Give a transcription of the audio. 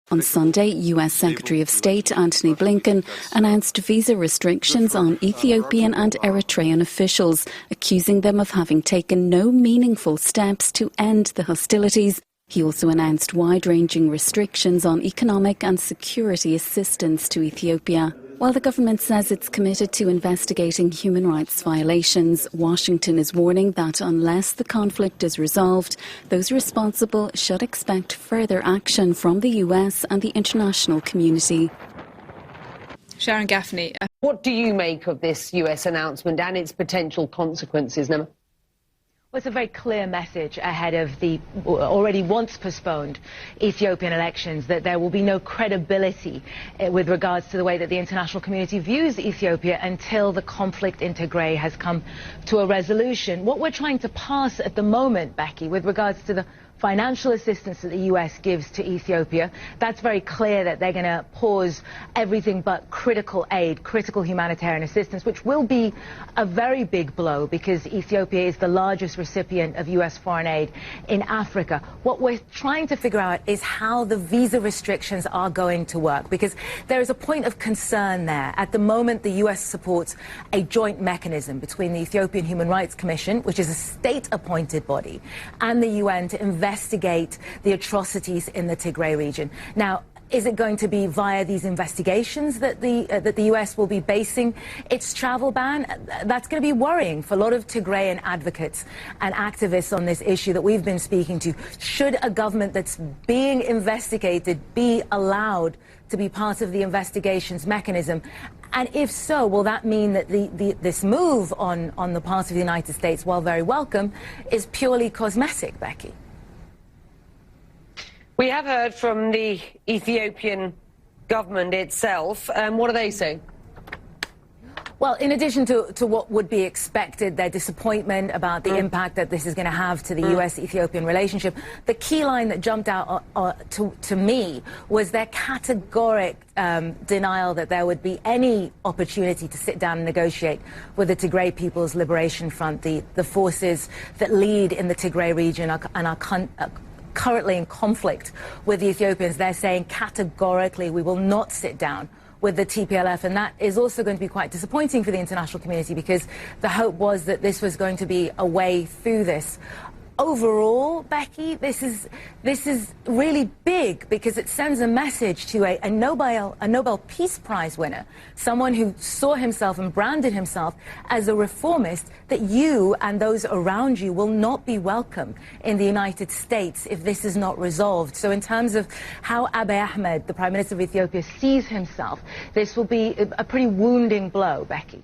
On Sunday, US Secretary of State Antony Blinken announced visa restrictions on Ethiopian and Eritrean officials, accusing them of having taken no meaningful steps to end the hostilities. He also announced wide-ranging restrictions on economic and security assistance to Ethiopia. While the government says it's committed to investigating human rights violations, Washington is warning that unless the conflict is resolved, those responsible should expect further action from the US and the international community. Sharon Gaffney. What do you make of this US announcement and its potential consequences, Nema? Well, it's a very clear message ahead of the already once postponed Ethiopian elections that there will be no credibility with regards to the way that the international community views Ethiopia until the conflict in Tigray has come to a resolution. What we're trying to pass at the moment, Becky, with regards to the financial assistance that the US gives to Ethiopia, that's very clear that they're going to pause everything but critical aid, critical humanitarian assistance, which will be a very big blow because Ethiopia is the largest recipient of US foreign aid in Africa. What we're trying to figure out is how the visa restrictions are going to work, because there is a point of concern there. At the moment, the US supports a joint mechanism between the Ethiopian Human Rights Commission, which is a state-appointed body, and the UN to investigate the atrocities in the Tigray region. Now, is it going to be via these investigations that the US will be basing its travel ban? That's going to be worrying for a lot of Tigrayan advocates and activists on this issue that we've been speaking to. Should a government that's being investigated be allowed to be part of the investigations mechanism? And if so, will that mean that this move on the part of the United States, while very welcome, is purely cosmetic, Becky? We have heard from the Ethiopian government itself. What are they saying? Well, in addition to what would be expected, their disappointment about the impact that this is going to have to the US-Ethiopian relationship, the key line that jumped out to me was their categoric denial that there would be any opportunity to sit down and negotiate with the Tigray People's Liberation Front, the forces that lead in the Tigray region and are currently in conflict with the Ethiopians. They're saying categorically we will not sit down with the TPLF, and that is also going to be quite disappointing for the international community because the hope was that this was going to be a way through this. Overall, Becky, this is really big because it sends a message to a Nobel Peace Prize winner, someone who saw himself and branded himself as a reformist, that you and those around you will not be welcome in the United States if this is not resolved. So in terms of how Abiy Ahmed, the Prime Minister of Ethiopia, sees himself, this will be a pretty wounding blow, Becky.